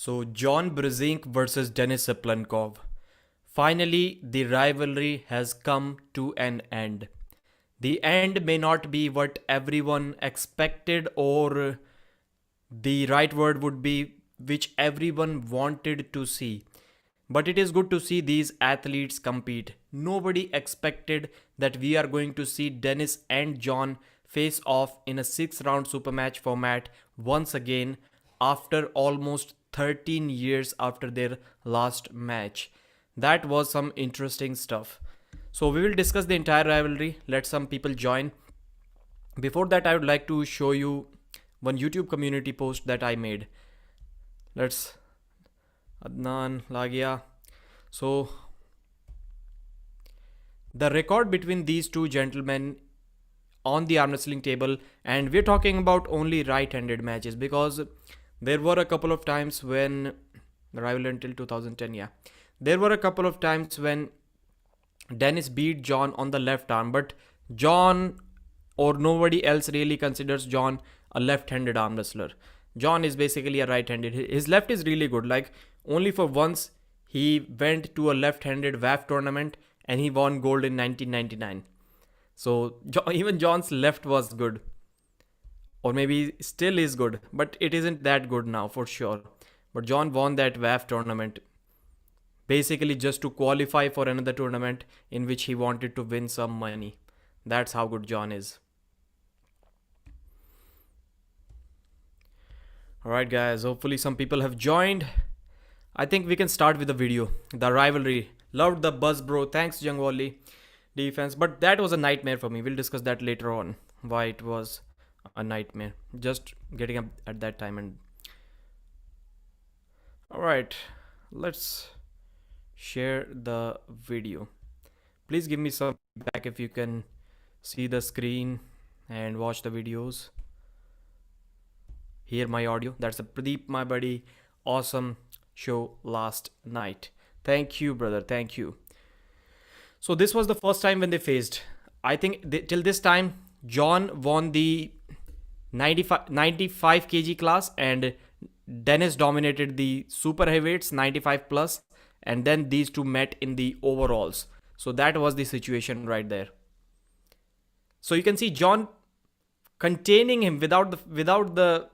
So John Brzenk versus Denis Cyplenkov. Finally, the rivalry has come to an end. The end may not be what everyone expected, or the right word would be which everyone wanted to see. But it is good to see these athletes compete. Nobody expected that we are going to see Dennis and John face off in a 6 round super match format once again after almost 13 years after their last match. That was some interesting stuff. So we will discuss the entire rivalry. Let some people join. Before that, I would like to show you one YouTube community post that I made. Let's Adnan Lagia. So the record between these two gentlemen on the arm wrestling table, and we're talking about only right-handed matches, because there were a couple of times when the rivalry until 2010, yeah, there were a couple of times when Dennis beat John on the left arm, but John or nobody else really considers John a left-handed arm wrestler. John is basically a right-handed. His left is really good. Like, only for once he went to a left-handed WAF tournament and he won gold in 1999. So even John's left was good, or maybe still is good, but it isn't that good now for sure. But John won that WAF tournament basically just to qualify for another tournament in which he wanted to win some money. That's how good John is. Alright guys, hopefully some people have joined. I think we can start with the video. The rivalry. Loved the buzz, bro. Thanks, Jungwali. Defense. But that was a nightmare for me. We'll discuss that later on. Why it was a nightmare. Just getting up at that time. And alright, let's share the video. Please give me some feedback if you can see the screen and watch the videos. Hear my audio. That's a Pradeep, my buddy. Awesome show last night. Thank you, brother. Thank you. So this was the first time when they faced. I think till this time, John won the 95 kg class and Dennis dominated the super heavyweights 95 plus, and then these two met in the overalls. So that was the situation right there. So you can see John containing him without the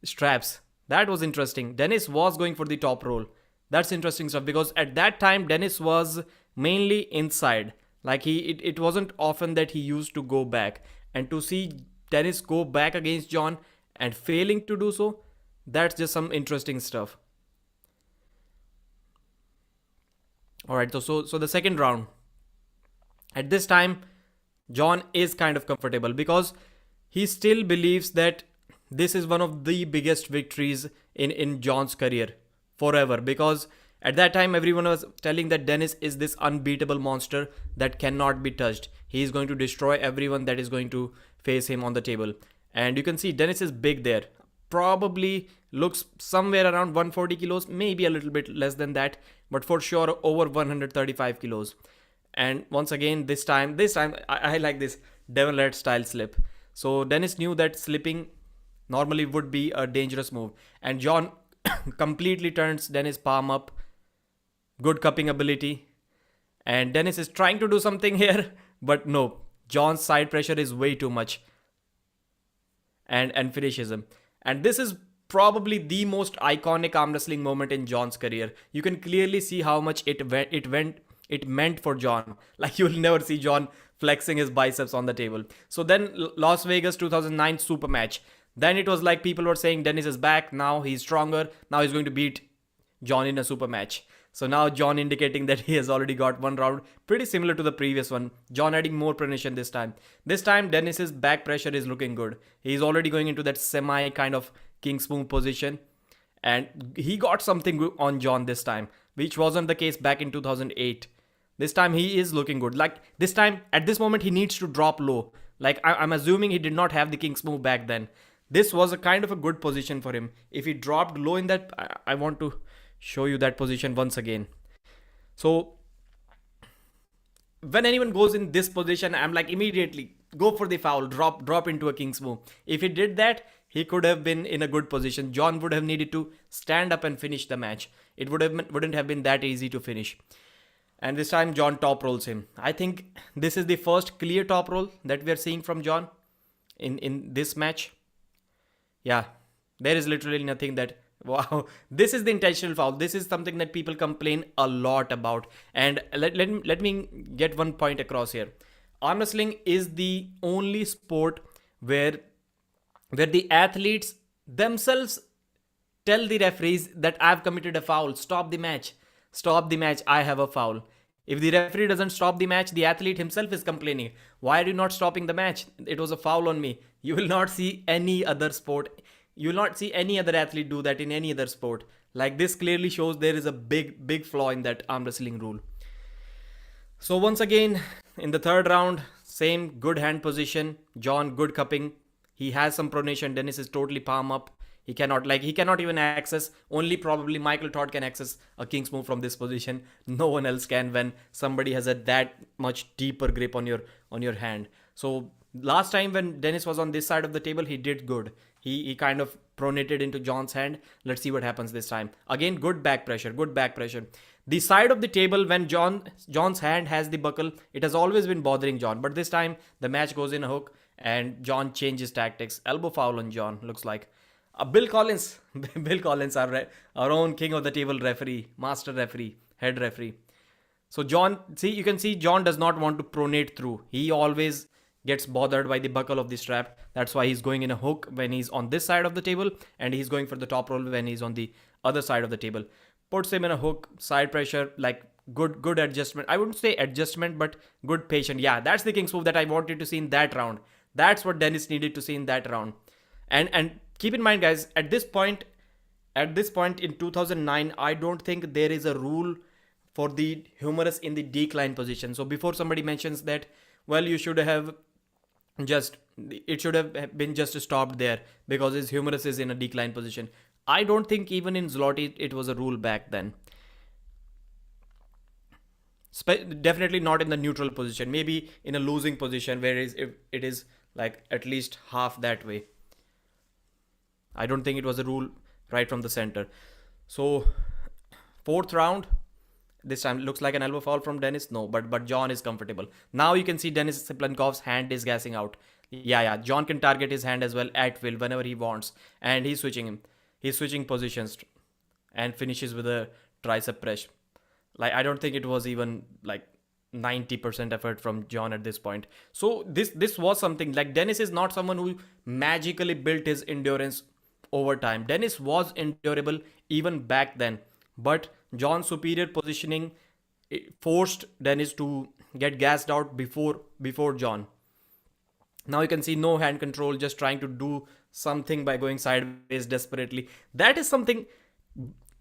straps. That was interesting. Dennis was going for the top roll. That's interesting stuff, because at that time Dennis was mainly inside. Like it wasn't often that he used to go back. And to see Dennis go back against John and failing to do so, that's just some interesting stuff. Alright, so the second round. At this time, John is kind of comfortable because he still believes that this is one of the biggest victories in John's career forever, because at that time everyone was telling that Dennis is this unbeatable monster that cannot be touched. He is going to destroy everyone that is going to face him on the table. And you can see Dennis is big there. Probably looks somewhere around 140 kilos, maybe a little bit less than that, but for sure over 135 kilos. And once again, this time I like this devil head style slip. So Dennis knew that slipping normally would be a dangerous move, and John completely turns Dennis' palm up. Good cupping ability, and Dennis is trying to do something here, but no, John's side pressure is way too much, and finishes him. And this is probably the most iconic arm wrestling moment in John's career. You can clearly see how much it meant for John. Like, you'll never see John flexing his biceps on the table. So then Las Vegas 2009 super match. Then it was like people were saying Dennis is back. Now he's stronger. Now he's going to beat John in a super match. So now John indicating that he has already got one round. Pretty similar to the previous one. John adding more precision this time. This time Dennis's back pressure is looking good. He's already going into that semi kind of King's Move position. And he got something on John this time, which wasn't the case back in 2008. This time he is looking good. Like, this time, at this moment, he needs to drop low. Like, I'm assuming he did not have the King's Move back then. This was a kind of a good position for him. If he dropped low in that, I want to show you that position once again. So when anyone goes in this position, I'm like, immediately go for the foul, drop into a King's Move. If he did that, he could have been in a good position. John would have needed to stand up and finish the match. It wouldn't have been that easy to finish. And this time John top rolls him. I think this is the first clear top roll that we are seeing from John in this match. Yeah, there is literally nothing that, wow, this is the intentional foul. This is something that people complain a lot about. And let me get one point across here. Arm wrestling is the only sport where the athletes themselves tell the referees that I've committed a foul. Stop the match. Stop the match. I have a foul. If the referee doesn't stop the match, the athlete himself is complaining. Why are you not stopping the match? It was a foul on me. You will not see any other sport. You will not see any other athlete do that in any other sport. Like, this clearly shows there is a big flaw in that arm wrestling rule. So once again, in the third round, same good hand position. John, good cupping. He has some pronation. Denis is totally palm up. He cannot even access. Only probably Michael Todd can access a king's move from this position. No one else can when somebody has a that much deeper grip on your hand. So last time when Denis was on this side of the table, he did good. He kind of pronated into John's hand. Let's see what happens this time. Again, good back pressure. The side of the table when John's hand has the buckle, it has always been bothering John. But this time the match goes in a hook and John changes tactics. Elbow foul on John, looks like. Bill Collins, our own king of the table referee, master referee, head referee. So John, you can see John does not want to pronate through. He always gets bothered by the buckle of the strap. That's why he's going in a hook when he's on this side of the table, and he's going for the top roll when he's on the other side of the table. Puts him in a hook, side pressure, like good adjustment. I wouldn't say adjustment, but good patience. Yeah, that's the king's move that I wanted to see in that round. That's what Denis needed to see in that round. And keep in mind, guys, at this point in 2009, I don't think there is a rule for the humerus in the decline position. So before somebody mentions that, well, it should have been just stopped there because his humerus is in a decline position. I don't think even in Zloty it was a rule back then. Definitely not in the neutral position. Maybe in a losing position where it is like at least half that way. I don't think it was a rule right from the center. So fourth round, this time looks like an elbow foul from Denis. No, but John is comfortable. Now you can see Denis Cyplenkov's hand is gassing out. Yeah. John can target his hand as well at will whenever he wants. And he's switching him. He's switching positions and finishes with a tricep press. Like, I don't think it was even like 90% effort from John at this point. So this was something. Like, Denis is not someone who magically built his endurance over time. Denis was endurable even back then, but John's superior positioning forced Denis to get gassed out before John. Now you can see no hand control, just trying to do something by going sideways desperately. That is something,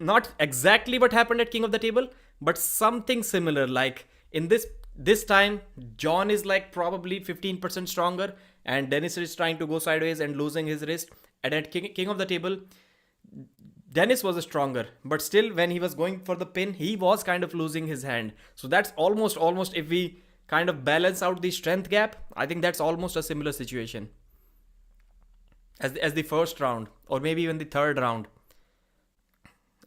not exactly what happened at King of the Table, but something similar. Like, in this time, John is like probably 15% stronger and Denis is trying to go sideways and losing his wrist. And at King of the Table, Denis was stronger, but still when he was going for the pin, he was kind of losing his hand. So that's almost, if we kind of balance out the strength gap, I think that's almost a similar situation as the first round, or maybe even the third round.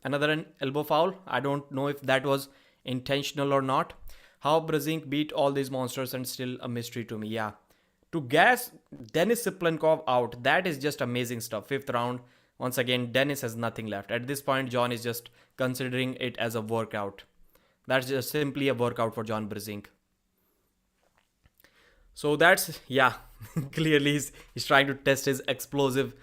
Another elbow foul. I don't know if that was intentional or not. How Brzenk beat all these monsters and still a mystery to me. Yeah. To gas Denis Cyplenkov out, that is just amazing stuff. Fifth round. Once again, Denis has nothing left. At this point, John is just considering it as a workout. That's just simply a workout for John Brzenk. So that's, yeah, clearly he's trying to test his explosive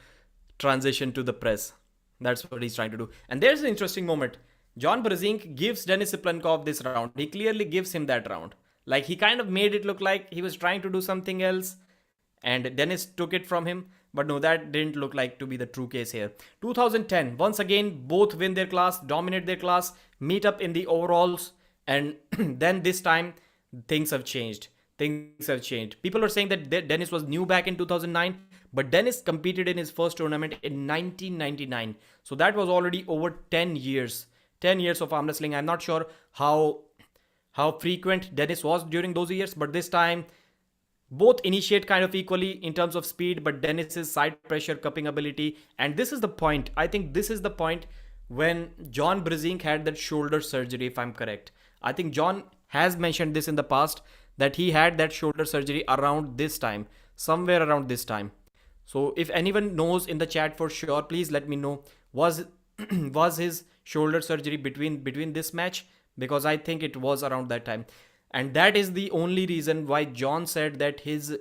transition to the press. That's what he's trying to do. And there's an interesting moment. John Brzenk gives Denis Cyplenkov this round. He clearly gives him that round. Like, he kind of made it look like he was trying to do something else and Denis took it from him. But no, that didn't look like to be the true case here. 2010, once again, both win their class, dominate their class, meet up in the overalls. And then this time, things have changed. People are saying that Denis was new back in 2009, but Denis competed in his first tournament in 1999. So that was already over 10 years. 10 years of arm wrestling. I'm not sure how frequent Denis was during those years, but this time Both initiate kind of equally in terms of speed, but Dennis's side pressure cupping ability, and this is the point. I think this is the point when John Brzenk had that shoulder surgery, if I'm correct. I think John has mentioned this in the past that he had that shoulder surgery around this time, somewhere around this time. So if anyone knows in the chat for sure, please let me know. Was was his shoulder surgery between this match? Because I think it was around that time. And that is the only reason why John said that his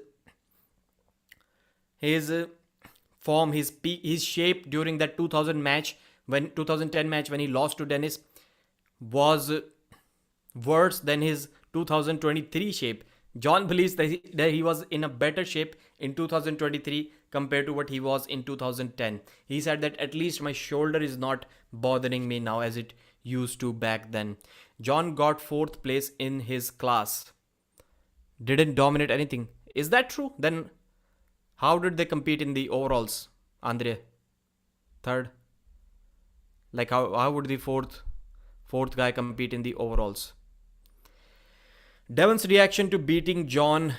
form, his peak, his shape during that 2000 match, when 2010 match when he lost to Dennis, was worse than his 2023 shape. John believes that he was in a better shape in 2023 compared to what he was in 2010. He said that at least my shoulder is not bothering me now as it used to back then. John got 4th place in his class. Didn't dominate anything. Is that true? Then how did they compete in the overalls, Andre? 3rd? Like how would the fourth guy compete in the overalls? Devon's reaction to beating John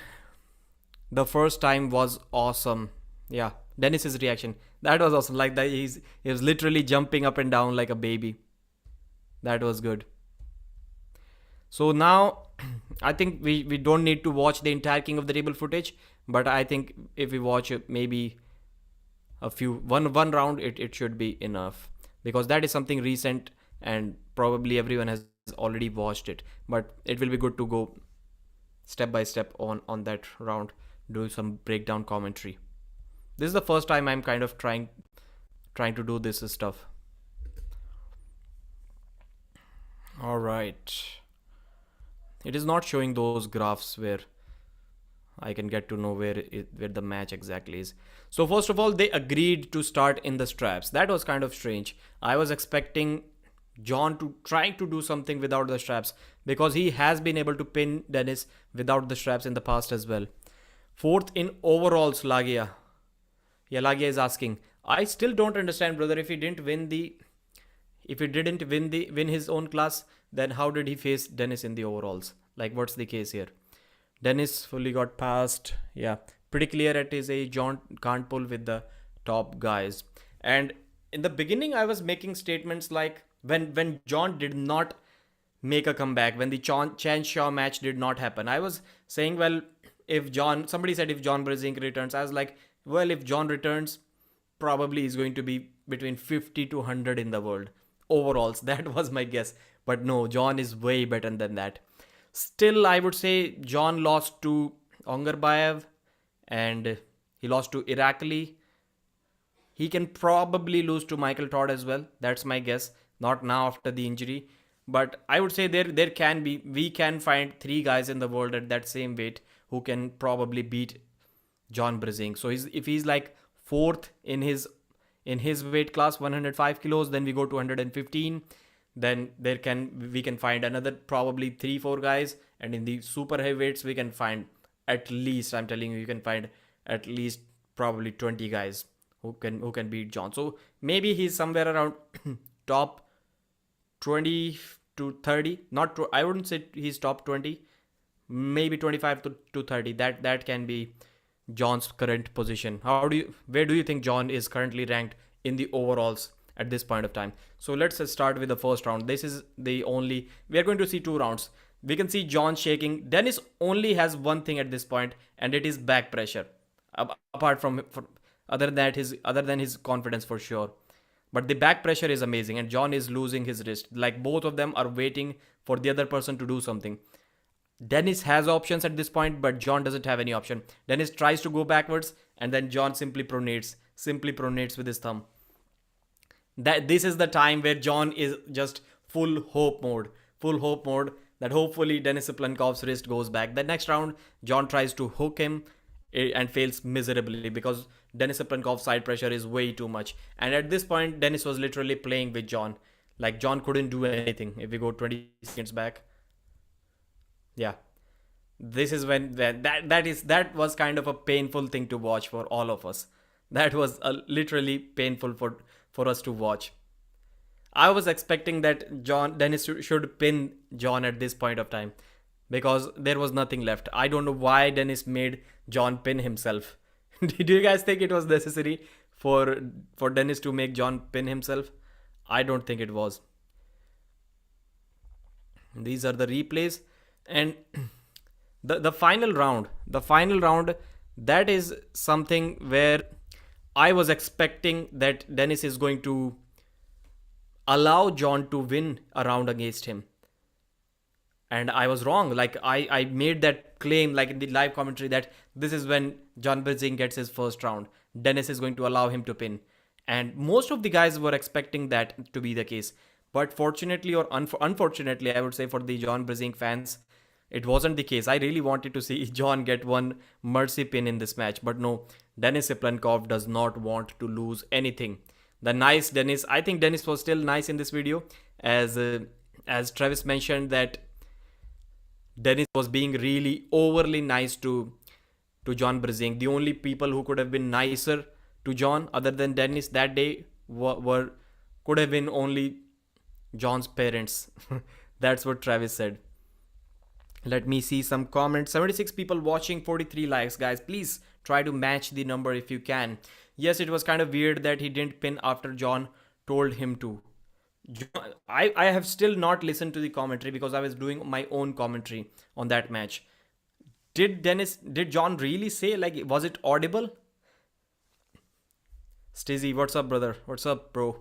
the first time was awesome. Yeah, Dennis's reaction. That was awesome. Like that, he was literally jumping up and down like a baby. That was good. So now, I think we don't need to watch the entire King of the Table footage, but I think if we watch maybe one round, it should be enough, because that is something recent and probably everyone has already watched it. But it will be good to go step by step on that round, do some breakdown commentary. This is the first time I'm kind of trying to do this stuff. All right. It is not showing those graphs where I can get to know where the match exactly is. So first of all, they agreed to start in the straps. That was kind of strange. I was expecting John to try to do something without the straps, because he has been able to pin Dennis without the straps in the past as well. 4th in overalls, Lagia. Yeah, Lagia is asking, I still don't understand, brother. If he didn't win his own class, then how did he face Dennis in the overalls? Like, what's the case here? Dennis fully got passed. Yeah, pretty clear at his age. John can't pull with the top guys. And in the beginning, I was making statements like when John did not make a comeback, when the Chan Shaw match did not happen, I was saying, well, somebody said if John Brzenk returns, I was like, well, if John returns, probably is going to be between 50 to 100 in the world overalls. That was my guess. But no, John is way better than that. Still, I would say John lost to Ongarbayev and he lost to Irakli. He can probably lose to Michael Todd as well. That's my guess. Not now after the injury. But I would say we can find 3 guys in the world at that same weight who can probably beat John Brzenk. So if he's like 4th in his weight class, 105 kilos, then we go to 115. Then we can find another probably 3-4 guys, and in the super heavyweights we can find at least, I'm telling you can find at least probably 20 guys who can beat John. So maybe he's somewhere around top 20 to 30. I wouldn't say he's top 20, maybe 25 to 30. That can be John's current position. Where do you think John is currently ranked in the overalls at this point of time? So let's start with the first round. This is we are going to see 2 rounds. We can see John shaking. Dennis only has one thing at this point, and it is back pressure. Apart from other than his confidence for sure. But the back pressure is amazing, and John is losing his wrist. Like, both of them are waiting for the other person to do something. Dennis has options at this point, but John doesn't have any option. Dennis tries to go backwards, and then John simply pronates with his thumb. This is the time where John is just full hope mode that hopefully Denis Cyplenkov's wrist goes back. The next round, John tries to hook him and fails miserably because Denis Cyplenkov's side pressure is way too much. And at this point, Dennis was literally playing with John. Like, John couldn't do anything. If we go 20 seconds back. Yeah. This is when that was kind of a painful thing to watch for all of us. That was literally painful for us to watch. I was expecting that Dennis should pin John at this point of time, because there was nothing left. I don't know why Dennis made John pin himself. Did you guys think it was necessary for Dennis to make John pin himself? I don't think it was. These are the replays, and the final round, that is something where I was expecting that Dennis is going to allow John to win a round against him. And I was wrong. Like I made that claim like in the live commentary that this is when John Brzenk gets his first round. Dennis is going to allow him to pin. And most of the guys were expecting that to be the case. But fortunately or unfortunately, I would say for the John Brzenk fans, it wasn't the case. I really wanted to see John get one mercy pin in this match. But no, Denis Cyplenkov does not want to lose anything. The nice Dennis, I think Dennis was still nice in this video, as Travis mentioned that Dennis was being really overly nice to John Brzenk. The only people who could have been nicer to John other than Dennis that day were could have been only John's parents. That's what Travis said. Let me see some comments. 76 people watching, 43 likes, guys. Please try to match the number if you can. Yes, it was kind of weird that he didn't pin after John told him to. I have still not listened to the commentary because I was doing my own commentary on that match. Did John really say, like, was it audible? Stizzy, what's up, brother? What's up, bro?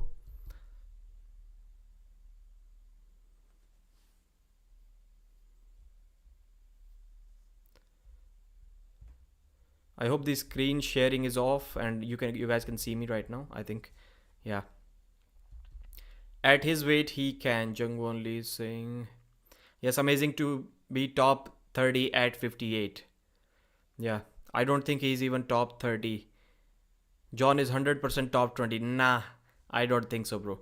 I hope the screen sharing is off and you guys can see me right now. I think, yeah. At his weight, he can. Jungwon Lee saying, yes, amazing to be top 30 at 58. Yeah, I don't think he's even top 30. John is 100% top 20. Nah, I don't think so, bro.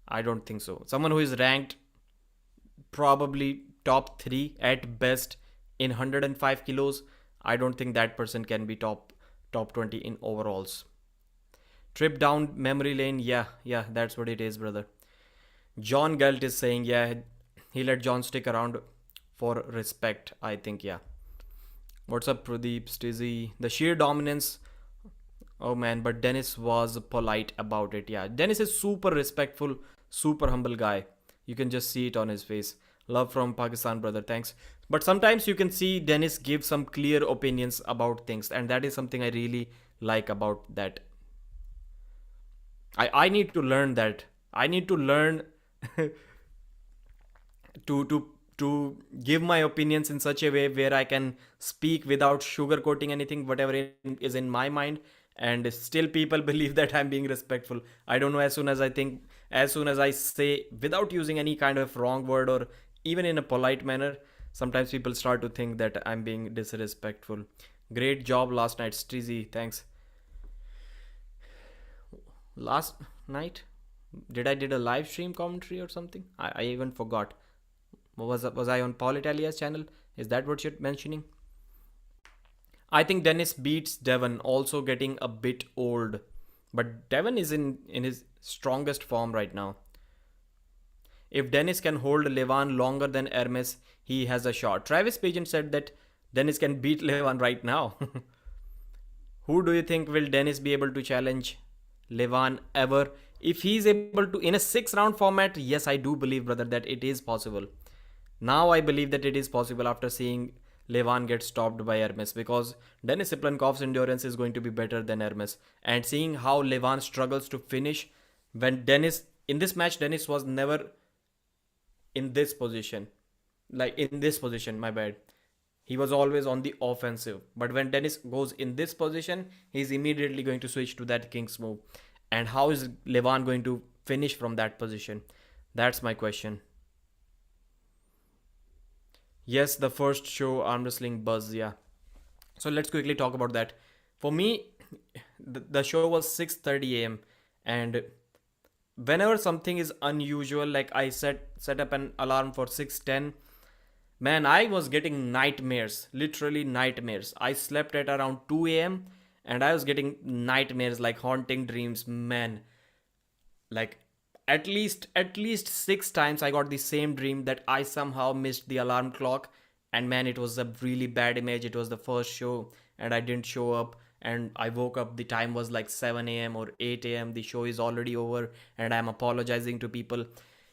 I don't think so. Someone who is ranked probably top 3 at best in 105 kilos. I don't think that person can be top 20 in overalls. Trip down memory lane. Yeah, that's what it is, brother. John Galt is saying, yeah, he let John stick around for respect, I think, yeah. What's up, Pradeep, Stizzy? The sheer dominance. Oh, man, but Dennis was polite about it, yeah. Dennis is super respectful, super humble guy. You can just see it on his face. Love from Pakistan, brother, thanks. But sometimes you can see Dennis give some clear opinions about things, and that is something I really like about that. I need to learn that. I need to learn to give my opinions in such a way where I can speak without sugarcoating anything, whatever is in my mind, and still people believe that I'm being respectful. I don't know, as soon as I say without using any kind of wrong word or even in a polite manner, sometimes people start to think that I'm being disrespectful. Great job last night, Strizzy, thanks. Last night? Did I did a live stream commentary or something? I even forgot. Was I on Paul Italia's channel? Is that what you're mentioning? I think Dennis beats Devon, also getting a bit old. But Devon is in his strongest form right now. If Dennis can hold Levan longer than Hermes, he has a shot. Travis Pageant said that Dennis can beat Levan right now. Who do you think will Dennis be able to challenge Levan ever? If he's able to, in a 6-round format, yes, I do believe, brother, that it is possible. Now I believe that it is possible after seeing Levan get stopped by Hermes, because Denis Cyplenkov's endurance is going to be better than Hermes. And seeing how Levan struggles to finish when in this match, Dennis was never in this position. Like in this position, my bad. He was always on the offensive. But when Dennis goes in this position, he's immediately going to switch to that King's move. And how is Levan going to finish from that position? That's my question. Yes, the first show, arm wrestling buzz, yeah. So let's quickly talk about that. For me, the show was 6:30 a.m. and whenever something is unusual, like I set up an alarm for 6:10, man, I was getting nightmares, literally nightmares. I slept at around 2 a.m. and I was getting nightmares, like haunting dreams, man. Like at least 6 times I got the same dream that I somehow missed the alarm clock And man, it was a really bad image. It was the first show and I didn't show up, and I woke up, the time was like 7 a.m. or 8 a.m. The show is already over and I'm apologizing to people.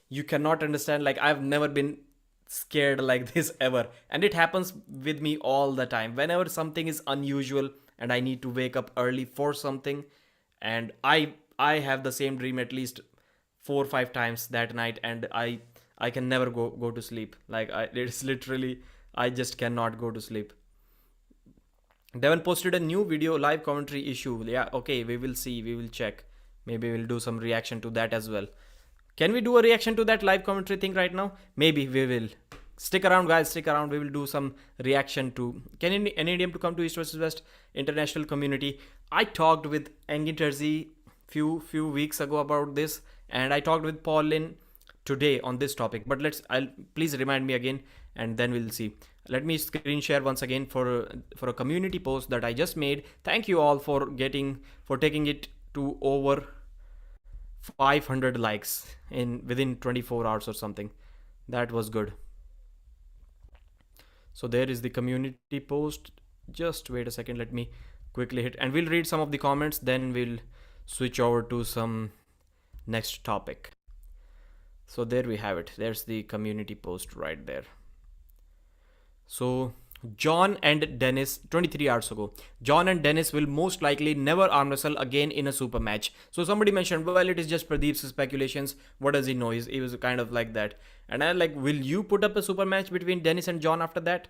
You cannot understand, like, I've never been scared like this ever, and it happens with me all the time whenever something is unusual and I need to wake up early for something. And I have the same dream at least 4 or 5 times that night, and I can never go to sleep. Like, it's literally, I just cannot go to sleep. Devon posted a new video, live commentary issue. Yeah, okay, we will see, we will check. Maybe we'll do some reaction to that as well. Can we do a reaction to that live commentary thing right now? Maybe we will. Stick around, guys. Stick around. We will do some reaction to NADM to come to East vs West international community. I talked with Engin Terzi few weeks ago about this, and I talked with Paulin today on this topic. But I'll please remind me again, and then we'll see. Let me screen share once again for a community post that I just made. Thank you all for taking it to over 500 likes within 24 hours or something. That was good. So there is the community post. Just wait a second, let me quickly hit, and we'll read some of the comments, then we'll switch over to some next topic. So there we have it. There's the community post right there. So John and Dennis, 23 hours ago, John and Dennis will most likely never arm wrestle again in a super match. So somebody mentioned, well, it is just Pradeep's speculations. What does he know? He was kind of like that. And I like, will you put up a super match between Dennis and John after that?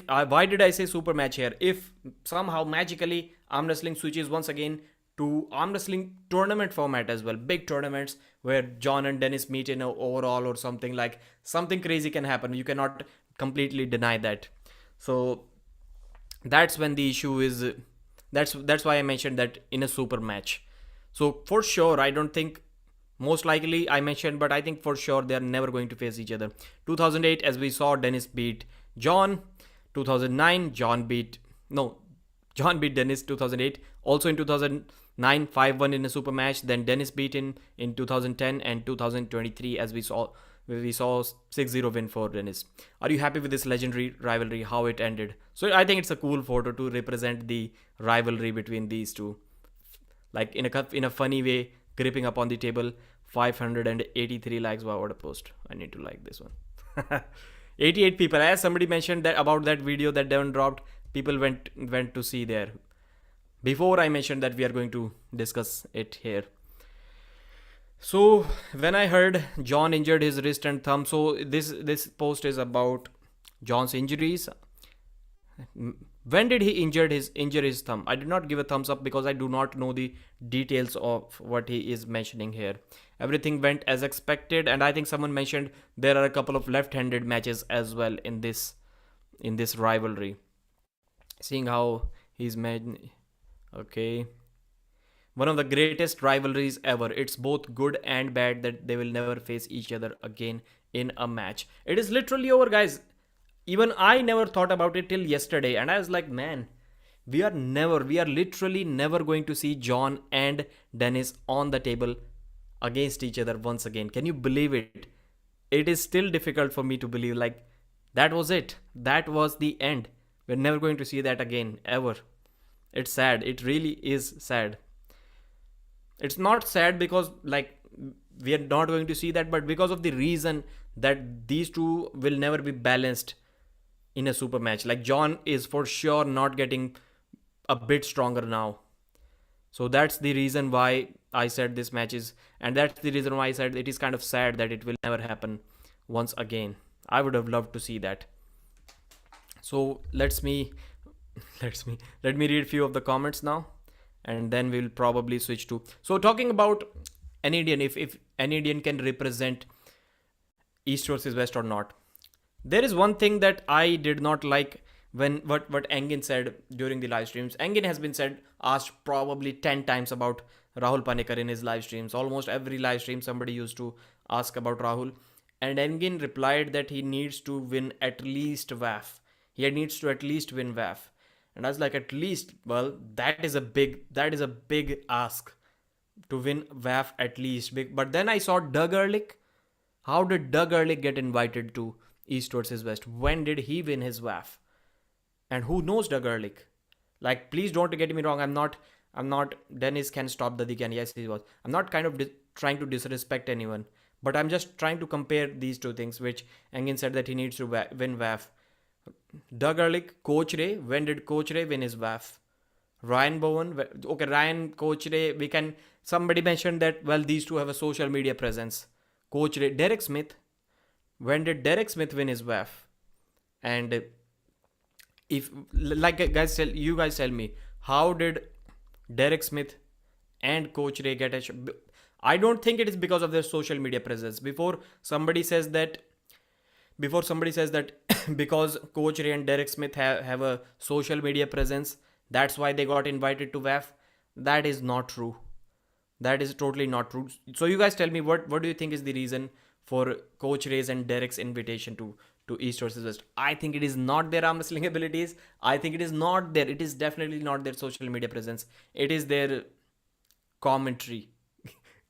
Why did I say super match here? If somehow magically arm wrestling switches once again to arm wrestling tournament format as well, big tournaments where John and Dennis meet in a overall or something, like something crazy can happen. You cannot completely deny that. So that's when the issue is, that's why I mentioned that in a super match. So for sure, I don't think, most likely I mentioned, but I think for sure they're never going to face each other. 2008, as we saw, Dennis beat John. 2009, John beat Dennis. 2008, also in 2009, 5-1 in a super match. Then Dennis beat in 2010 and 2023, as we saw 6-0 win for Dennis. Are you happy with this legendary rivalry, how it ended? So I think it's a cool photo to represent the rivalry between these two, like in a funny way, gripping up on the table. 583 likes. Wow, what a post. I need to like this one. 88 people, as somebody mentioned that about that video that Devon dropped, people went to see there before I mentioned that we are going to discuss it here. So when I heard John injured his wrist and thumb, so this post is about John's injuries. When did he injure his thumb? I did not give a thumbs up because I do not know the details of what he is mentioning here. Everything went as expected, and I think someone mentioned there are a couple of left-handed matches as well in this rivalry. Seeing how he's made, okay. One of the greatest rivalries ever. It's both good and bad that they will never face each other again in a match. It is literally over, guys. Even I never thought about it till yesterday, and I was like, man, we are literally never going to see John and Dennis on the table against each other once again. Can you believe it? It is still difficult for me to believe, like, that was it. That was the end. We're never going to see that again, ever. It's sad. It really is sad. It's not sad because, like, we are not going to see that, but because of the reason that these two will never be balanced in a super match. Like, John is for sure not getting a bit stronger now. So that's the reason why I said this match is, and that's the reason why I said it is kind of sad that it will never happen once again. I would have loved to see that. So let me read a few of the comments now, and then we'll probably switch to, so talking about NADN, if NADN can represent East versus West or not. There is one thing that I did not like when what Engin said during the live streams. Engin has been asked probably 10 times about Rahul Panekar in his live streams. Almost every live stream somebody used to ask about Rahul, and Engin replied that he needs to win at least WAF. He needs to at least win WAF. And I was like, at least, well, that is a big ask to win WAF at least. But then I saw Doug Ehrlich. How did Doug Ehrlich get invited to East versus West? When did he win his WAF? And who knows Doug Ehrlich? Like, please don't get me wrong. I'm not. Dennis can stop the Dick, and yes, he was. I'm not kind of trying to disrespect anyone, but I'm just trying to compare these two things, which Engin said that he needs to win WAF. Doug Ehrlich, Coach Ray. When did Coach Ray win his WAF? Ryan Bowen. Okay, Ryan, Coach Ray. We can. Somebody mentioned that, well, these two have a social media presence. Coach Ray. Derek Smith. When did Derek Smith win his WAF? And if, like, you guys tell me, how did Derek Smith and Coach Ray get a I don't think it is because of their social media presence. Before somebody says that because Coach Ray and Derek Smith have a social media presence, that's why they got invited to WAF. That is not true. That is totally not true. So you guys tell me, what do you think is the reason for Coach Ray's and Derek's invitation to East versus West? I think it is not their arm wrestling abilities. I think it is not their. It is definitely not their social media presence. It is their commentary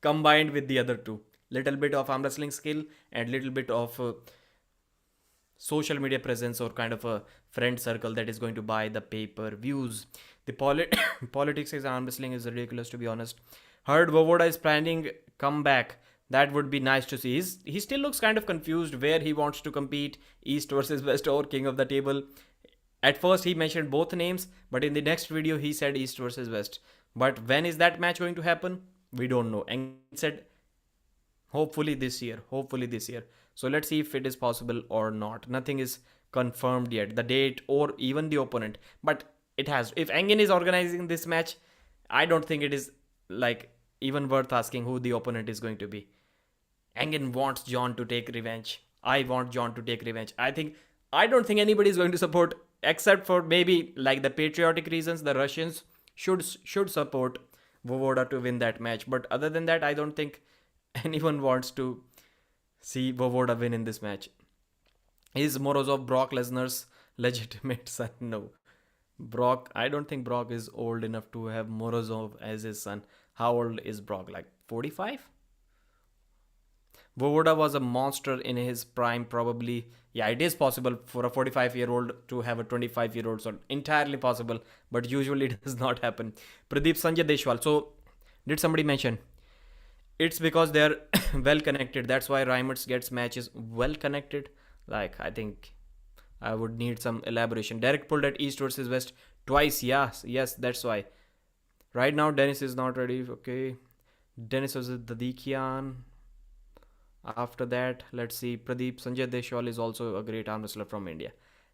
combined with the other two. Little bit of arm wrestling skill and little bit of social media presence, or kind of a friend circle that is going to buy the pay-per-views. The politics is arm wrestling is ridiculous, to be honest. Heard Vovoda is planning comeback. That would be nice to see. He still looks kind of confused where he wants to compete, East versus West or King of the Table. At first he mentioned both names, but in the next video he said East versus West. But when is that match going to happen? We don't know. And he said hopefully this year. So let's see if it is possible or not. Nothing is confirmed yet, the date or even the opponent. But it has. If Engin is organizing this match, I don't think it is like even worth asking who the opponent is going to be. Engin wants John to take revenge. I want John to take revenge. I don't think anybody is going to support, except for maybe like the patriotic reasons. The Russians should support Vovoda to win that match. But other than that, I don't think anyone wants to see Vovoda win in this match. Is Morozov Brock Lesnar's legitimate son? No. I don't think Brock is old enough to have Morozov as his son. How old is Brock? Like 45? Vovoda was a monster in his prime, probably. Yeah, it is possible for a 45-year-old to have a 25-year-old son. Entirely possible, but usually it does not happen. Pradeep Sanjay Deshwal. So, did somebody mention? It's because they're well connected. That's why Reimers gets matches well connected. Like, I think I would need some elaboration. Derek pulled at East versus West twice. Yes, that's why. Right now, Dennis is not ready. Okay. Dennis was with Dadikian. After that, let's see. Pradeep Sanjay Deshwal is also a great arm wrestler from India.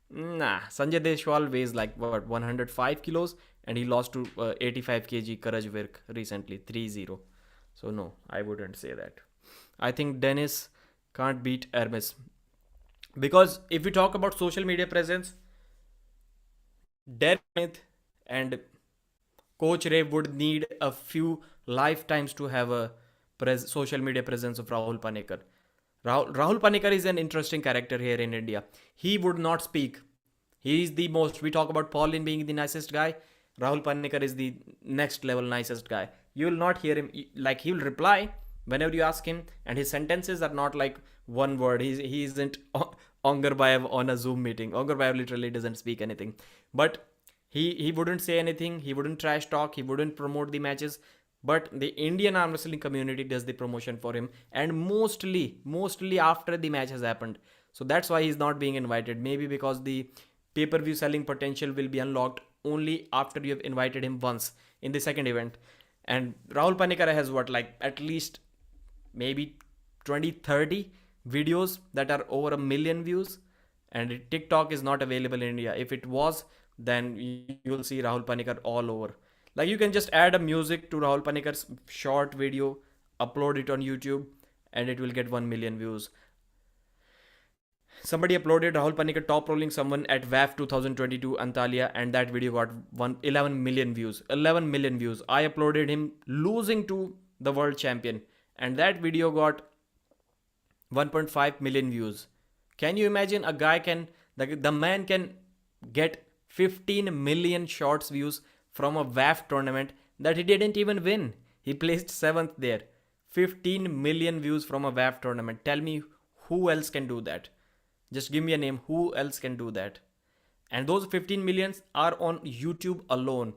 Nah, Sanjay Deshwal weighs like 105 kilos, and he lost to 85 kg Karaj Virk recently, 3-0. So no, I wouldn't say that. I think Dennis can't beat Hermes. Because if we talk about social media presence, Derek Smith and Coach Ray would need a few lifetimes to have a social media presence of Rahul Panikar. Rahul Panikar is an interesting character here in India. He would not speak. He is the most, we talk about Paulin being the nicest guy. Rahul Panikar is the next level nicest guy. You will not hear him, like he will reply whenever you ask him, and his sentences are not like one word. He isn't Ongarbayev on a Zoom meeting. Ongarbayev literally doesn't speak anything. But he wouldn't say anything. He wouldn't trash talk. He wouldn't promote the matches. But the Indian arm wrestling community does the promotion for him, and mostly after the match has happened. So that's why he's not being invited. Maybe because the pay-per-view selling potential will be unlocked only after you have invited him once in the second event. And Rahul Panikar has at least maybe 20-30 videos that are over 1 million views, and TikTok is not available in India. If it was, then you will see Rahul Panikar all over. Like, you can just add a music to Rahul Panikar's short video, upload it on YouTube, and it will get 1 million views. Somebody uploaded Rahul Panikar top rolling someone at WAF 2022 Antalya, and that video got 11 million views. 11 million views. I uploaded him losing to the world champion, and that video got 1.5 million views. Can you imagine a guy the man can get 15 million shorts views from a WAF tournament that he didn't even win. He placed 7th there. 15 million views from a WAF tournament. Tell me who else can do that? Just give me a name. Who else can do that? And those 15 millions are on YouTube alone.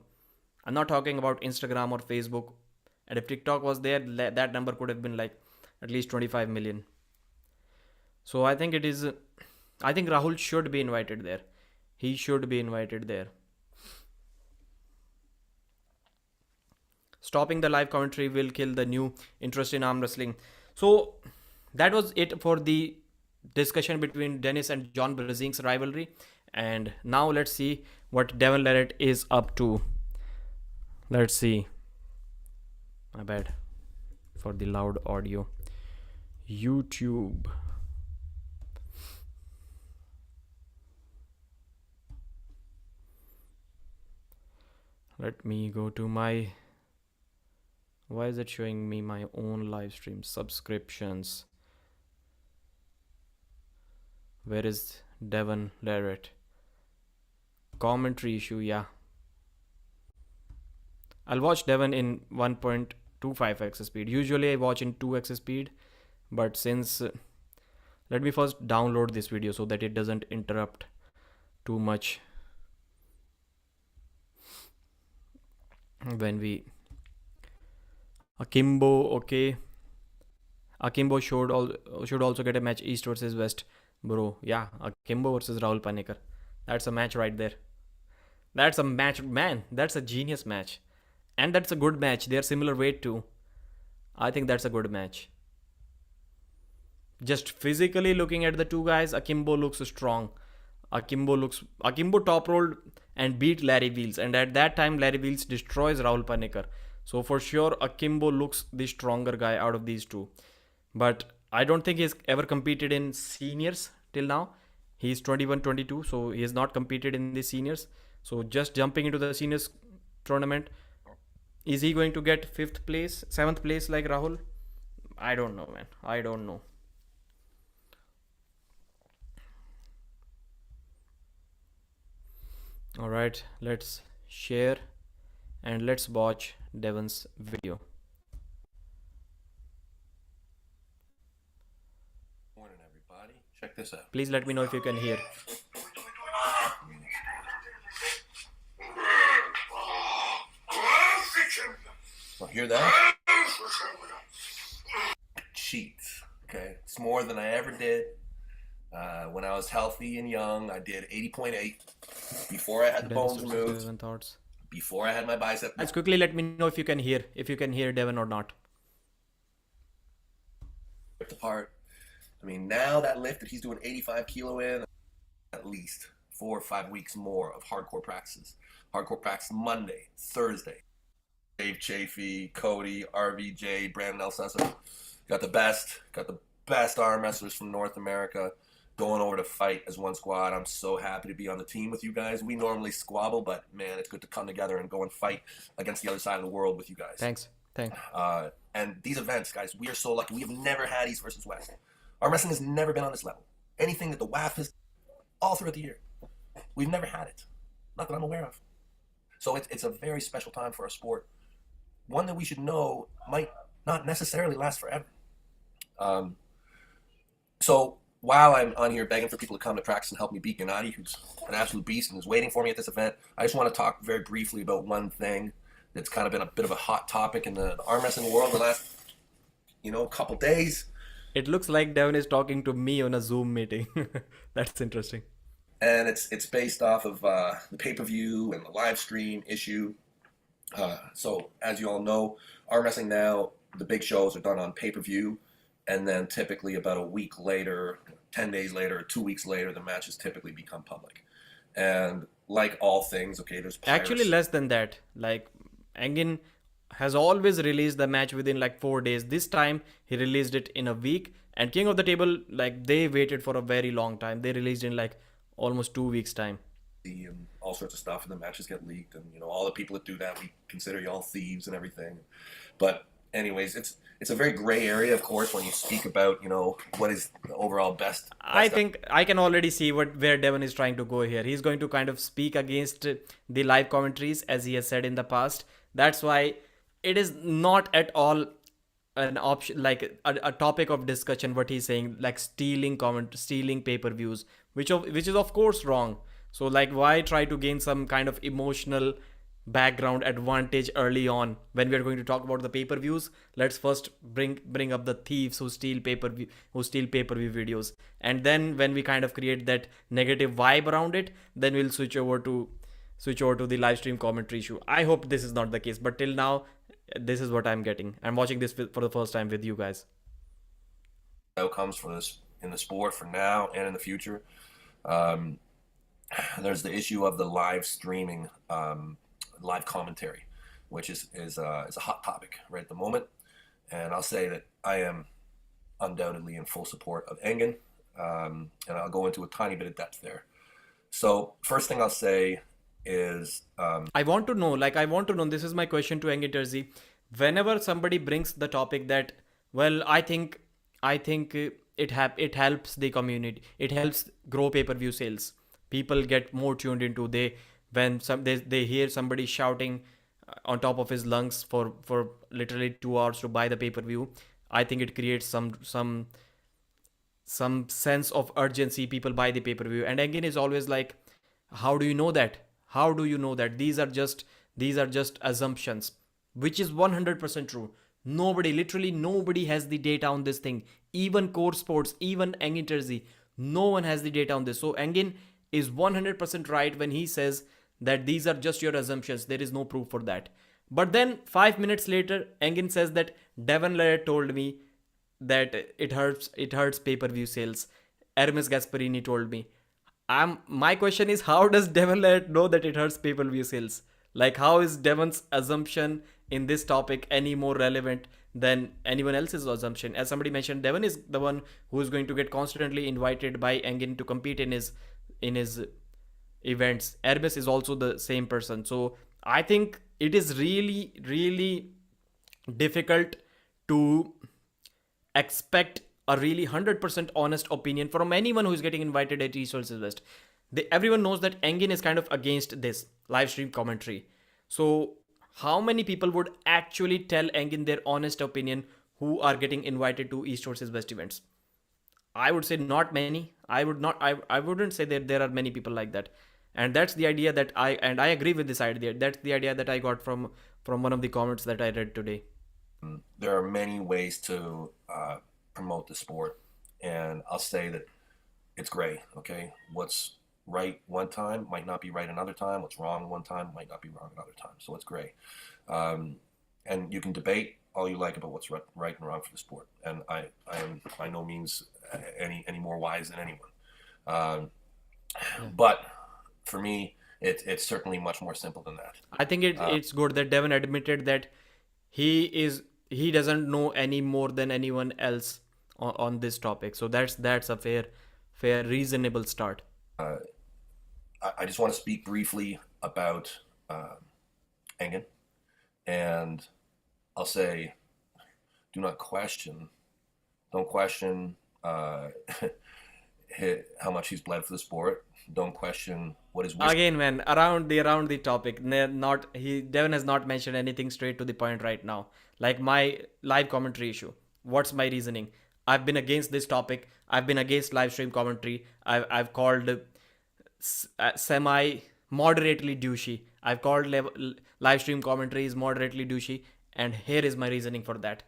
I'm not talking about Instagram or Facebook. And if TikTok was there, that number could have been like at least 25 million. So I think it is. I think Rahul should be invited there. He should be invited there. Stopping the live commentary will kill the new interest in arm wrestling. So that was it for the discussion between Dennis and John Brzenk's rivalry. And now let's see what Devon Larratt is up to. Let's see. My bad for the loud audio. YouTube. Let me go to my... Why is it showing me my own live stream subscriptions? Where is Devon Larratt? Commentary issue, yeah. I'll watch Devon in 1.25x speed. Usually I watch in 2x speed, but since let me first download this video so that it doesn't interrupt too much when we... Akimbo, okay. Akimbo should also get a match, East versus West. Bro, yeah, Akimbo versus Rahul Panikar. That's a match right there. That's a match, man. That's a genius match. And that's a good match. They're similar weight too. I think that's a good match. Just physically looking at the two guys, Akimbo looks strong. Akimbo top rolled and beat Larry Wheels. And at that time, Larry Wheels destroys Rahul Panikar. So for sure, Akimbo looks the stronger guy out of these two. But I don't think he's ever competed in seniors till now. He's 21, 22, so he has not competed in the seniors. So just jumping into the seniors tournament, is he going to get 5th place, 7th place like Rahul? I don't know, man. I don't know. Alright, let's share and let's watch Devon's video. Morning, everybody. Check this out. Please let me know if you can hear. Well, hear that? Cheats. Okay, it's more than I ever did. When I was healthy and young, I did 80.8 before I had the bones removed. Thoughts. Before I had my bicep. Let's quickly let me know if you can hear Devon or not. Ripped apart. I mean, now that lift that he's doing 85 kilo in, at least 4 or 5 weeks more of hardcore practices. Hardcore practice Monday, Thursday. Dave Chafee, Cody, RVJ, Brandon Elsesser. Got the best arm wrestlers from North America going over to fight as one squad. I'm so happy to be on the team with you guys. We normally squabble, but man, it's good to come together and go and fight against the other side of the world with you guys. Thanks. And these events, guys, we are so lucky. We have never had East versus West. Arm wrestling has never been on this level. Anything that the WAF has, all throughout the year, we've never had it. Not that I'm aware of. So it's a very special time for our sport. One that we should know might not necessarily last forever. So while I'm on here begging for people to come to practice and help me beat Gennady, who's an absolute beast and is waiting for me at this event, I just want to talk very briefly about one thing that's kind of been a bit of a hot topic in the arm wrestling world the last, couple days. It looks like Devon is talking to me on a Zoom meeting. That's interesting. And it's based off of the pay-per-view and the live stream issue. So as you all know, arm wrestling now, the big shows are done on pay-per-view. And then typically about a week later, 10 days later, 2 weeks later, the matches typically become public. And like all things, okay, there's pirates. Actually less than that. Like Engin has always released the match within like 4 days. This time he released it in a week. And King of the Table, like they waited for a very long time. They released in like almost 2 weeks time. And all sorts of stuff, and the matches get leaked, and all the people that do that, we consider you all thieves and everything. But anyways, it's a very gray area, of course, when you speak about what is the overall best. I think I can already see where Devon is trying to go here. He's going to kind of speak against the live commentaries, as he has said in the past. That's why it is not at all an option, like a topic of discussion, what he's saying, like stealing pay-per-views, which is of course wrong. So like, why try to gain some kind of emotional background advantage early on when we are going to talk about the pay-per-views? Let's first bring up the thieves who steal pay-per-view videos, and then when we kind of create that negative vibe around it, then we'll switch over to the live stream commentary issue. I hope this is not the case, but till now, this is what I'm getting. I'm watching this for the first time with you guys. Outcomes for this in the sport for now and in the future. Um, there's the issue of the live streaming, live commentary, which is a hot topic right at the moment. And I'll say that I am undoubtedly in full support of Engen, and I'll go into a tiny bit of depth there. So first thing I'll say is I want to know, this is my question to Engiterzi. Whenever somebody brings the topic that, well, I think it helps the community. It helps grow pay-per-view sales. People get more tuned into, they hear somebody shouting on top of his lungs for literally 2 hours to buy the pay-per-view. I think it creates some sense of urgency. People buy the pay-per-view, and again is always like, how do you know that? How do you know that? These are just assumptions, which is 100% true. Nobody, literally nobody has the data on this thing. Even core sports, even Engin Terzi, no one has the data on this. So Engin is 100% right when he says that these are just your assumptions. There is no proof for that. But then 5 minutes later, Engin says that Devon Laird told me that it hurts pay-per-view sales. Hermes Gasparini told me. My question is, how does Devon Laird know that it hurts pay-per-view sales? Like, how is Devon's assumption in this topic any more relevant than anyone else's assumption? As somebody mentioned, Devon is the one who is going to get constantly invited by Engin to compete in his events. Hermes is also the same person. So I think it is really, really difficult to expect a really 100% honest opinion from anyone who is getting invited at Resources West. Everyone knows that Engin is kind of against this live stream commentary. So, how many people would actually tell Engin their honest opinion who are getting invited to East Sources West events? I would say not many. I wouldn't say that there are many people like that. And that's the idea that I agree with this idea. That's the idea that I got from one of the comments that I read today. there are many ways to promote the sport, and I'll say that it's gray. Okay, what's right one time might not be right another time. What's wrong one time might not be wrong another time. So it's gray, um, and you can debate all you like about what's right and wrong for the sport. And I am by no means any more wise than anyone. Um, Yeah. but for me, it's certainly much more simple than that. I think it's good that Devon admitted that he doesn't know any more than anyone else on this topic. So that's a fair reasonable start. Uh, I just want to speak briefly about Engen, and I'll say, don't question how much he's bled for the sport. Don't question what his wisdom. Again, man, around the topic, not he Devon has not mentioned anything straight to the point right now. Like my live commentary issue. What's my reasoning? I've been against this topic. I've been against live stream commentary. I've called semi moderately douchey. I've called live stream commentary is moderately douchey, and here is my reasoning for that.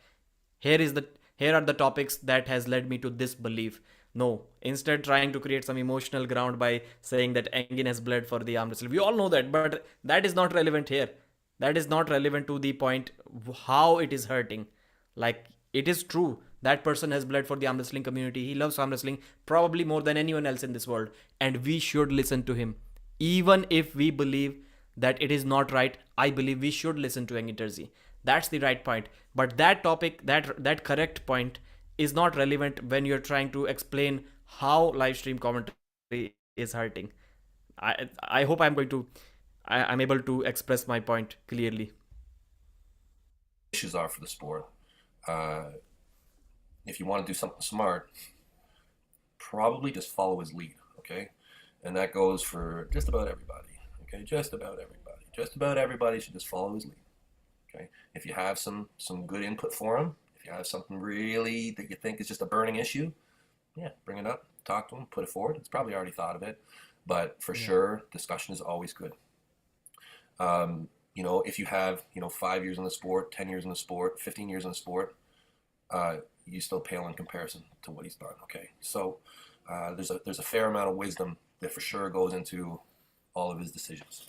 Here are the topics that has led me to this belief. No, instead trying to create some emotional ground by saying that Engin has bled for the arm wrestle. We all know that, but that is not relevant here. That is not relevant to the point how it is hurting. Like, it is true that person has bled for the arm wrestling community. He loves arm wrestling probably more than anyone else in this world, and we should listen to him. Even if we believe that it is not right, I believe we should listen to Engin Terzi. That's the right point. But that topic, that correct point, is not relevant when you're trying to explain how live stream commentary is hurting. I hope I'm able to express my point clearly. Issues are for the sport. Uh, if you want to do something smart, probably just follow his lead, okay? And that goes for just about everybody, okay? Just about everybody. Just about everybody should just follow his lead, okay? If you have some good input for him, If you have something really that you think is just a burning issue, yeah, bring it up, talk to him, put it forward. It's probably already thought of it, but for sure, discussion is always good. If you have 5 years in the sport, 10 years in the sport, 15 years in the sport, you still pale in comparison to what he's done. Okay, so there's a fair amount of wisdom that for sure goes into all of his decisions.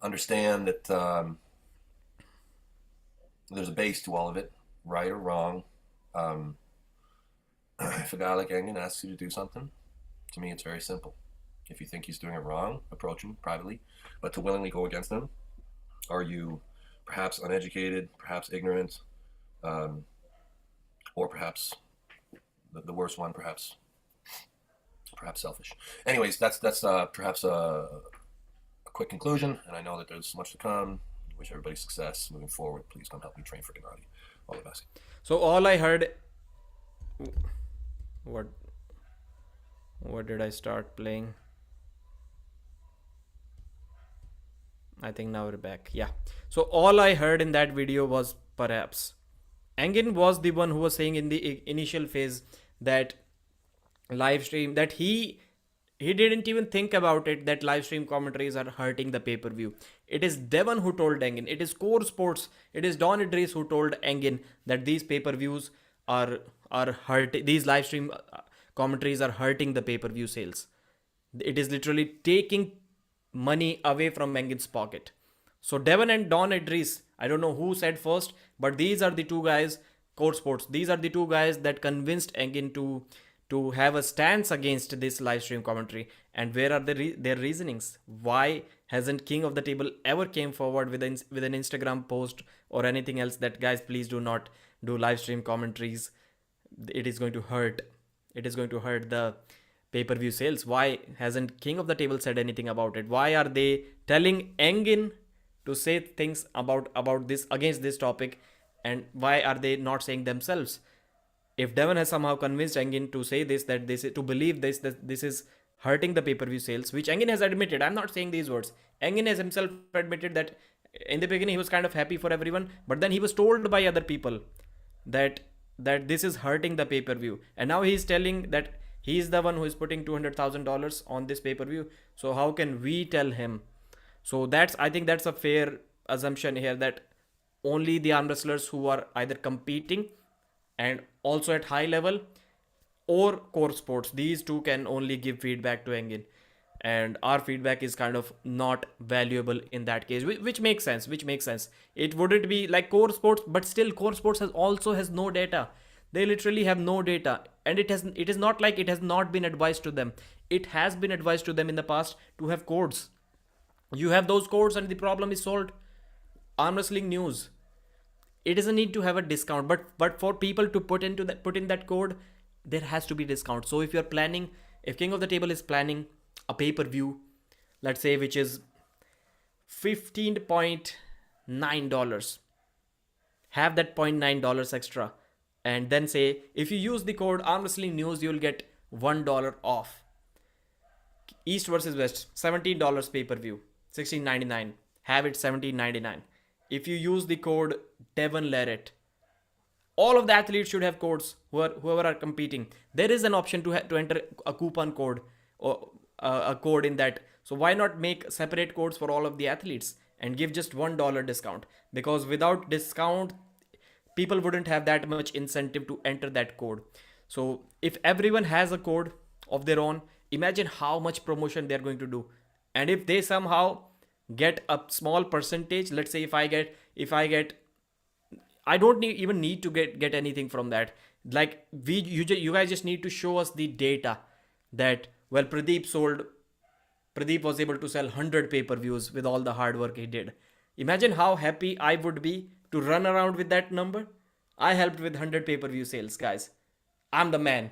Understand that there's a base to all of it, right or wrong. If a guy like Engen asks you to do something, to me it's very simple. If you think he's doing it wrong, approach him privately. But to willingly go against him, are you perhaps uneducated, perhaps ignorant, or perhaps the worst one, perhaps selfish. Anyways, that's perhaps a quick conclusion, and I know that there's much to come. Wish everybody success moving forward. Please come help me train for Gennady. All the best. So all I heard, what did I start playing? I think now we're back. Yeah. So all I heard in that video was perhaps. Engen was the one who was saying in the initial phase that live stream, that he didn't even think about it, that live stream commentaries are hurting the pay-per-view. It is Devon who told Engen. It is Core Sports. It is Don Idris who told Engen that these pay-per-views are hurting. These live stream commentaries are hurting the pay-per-view sales. It is literally taking money away from Engen's pocket. So Devon and Don Idris, I don't know who said first, but these are the two guys, Core Sports, these are the two guys that convinced Engen to have a stance against this live stream commentary. And where are their reasonings? Why hasn't King of the Table ever came forward with an Instagram post or anything else that, guys, please do not do live stream commentaries. It is going to hurt. It is going to hurt the pay-per-view sales. Why hasn't King of the Table said anything about it? Why are they telling Engen to say things about this, against this topic, and why are they not saying themselves? If Devon has somehow convinced Engen to say this, that to believe this, that this is hurting the pay-per-view sales, which Engen has admitted, I'm not saying these words. Engen has himself admitted that in the beginning he was kind of happy for everyone, but then he was told by other people that this is hurting the pay-per-view, and now he's telling that he's the one who is putting $200,000 on this pay-per-view. So how can we tell him? So I think that's a fair assumption here, that only the arm wrestlers who are either competing and also at high level, or Core Sports, these two can only give feedback to Engen, and our feedback is kind of not valuable in that case, which makes sense. It wouldn't be like Core Sports, but still Core Sports has no data. They literally have no data, and it is not like it has not been advised to them. It has been advised to them in the past to have codes. You have those codes and the problem is solved. Arm Wrestling News, it doesn't need to have a discount, but for people to put in that code, there has to be discount. So if King of the Table is planning a pay-per-view, let's say, which is $15.9, have that $0.9 extra, and then say, if you use the code Arm Wrestling News, you'll get $1 off. East versus West, $17 pay-per-view, $16.99. Have it $17.99. If you use the code Devon Larrett, all of the athletes should have codes, whoever are competing. There is an option to enter a coupon code or a code in that. So why not make separate codes for all of the athletes and give just $1 discount? Because without discount, people wouldn't have that much incentive to enter that code. So if everyone has a code of their own, imagine how much promotion they're going to do. And if they somehow get a small percentage, let's say if I get, I don't even need to get anything from that. Like you guys just need to show us the data that, well, Pradeep was able to sell 100 pay-per-views with all the hard work he did. Imagine how happy I would be to run around with that number. I helped with 100 pay-per-view sales, guys. I'm the man.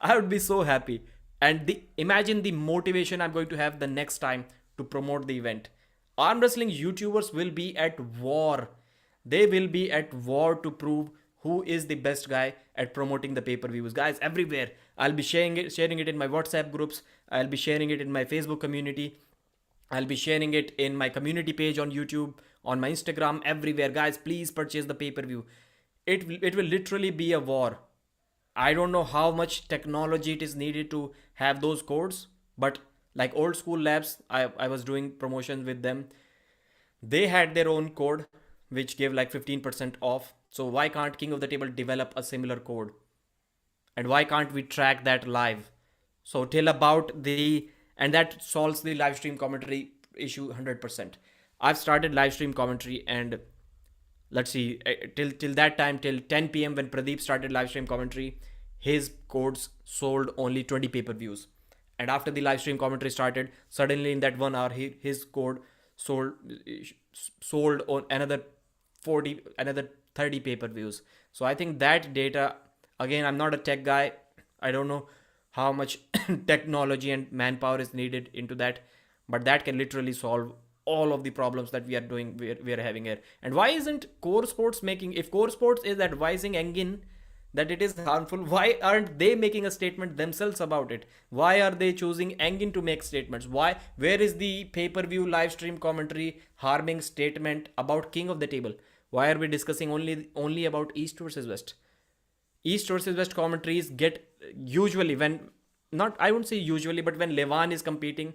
I would be so happy. And imagine the motivation I'm going to have the next time to promote the event. Arm wrestling YouTubers will be at war. They will be at war to prove who is the best guy at promoting the pay-per-views. Guys, everywhere. I'll be sharing it in my WhatsApp groups. I'll be sharing it in my Facebook community. I'll be sharing it in my community page on YouTube, on my Instagram, everywhere. Guys, please purchase the pay-per-view. it will literally be a war. I don't know how much technology it is needed to have those codes, but like old school labs, I was doing promotions with them. They had their own code which gave like 15% off. So why can't King of the Table develop a similar code? And why can't we track that live? So till about the, and that solves the live stream commentary issue 100%. I've started live stream commentary, and let's see, till that time, till 10 p.m. when Pradeep started live stream commentary, his codes sold only 20 pay-per-views. And after the live stream commentary started, suddenly in that 1 hour, his code sold sold on another 40, another 30 pay-per-views. So I think that data, again, I'm not a tech guy. I don't know how much technology and manpower is needed into that, but that can literally solve all of the problems that we are having here. And why isn't Core Sports making, if Core Sports is advising Engin that it is harmful, why aren't they making a statement themselves about it? Why are they choosing Engin to make statements? Why, where is the pay-per-view live stream commentary harming statement about King of the Table? Why are we discussing only about East versus West? East versus West commentaries get, usually when, not, I wouldn't say usually, but when Levan is competing,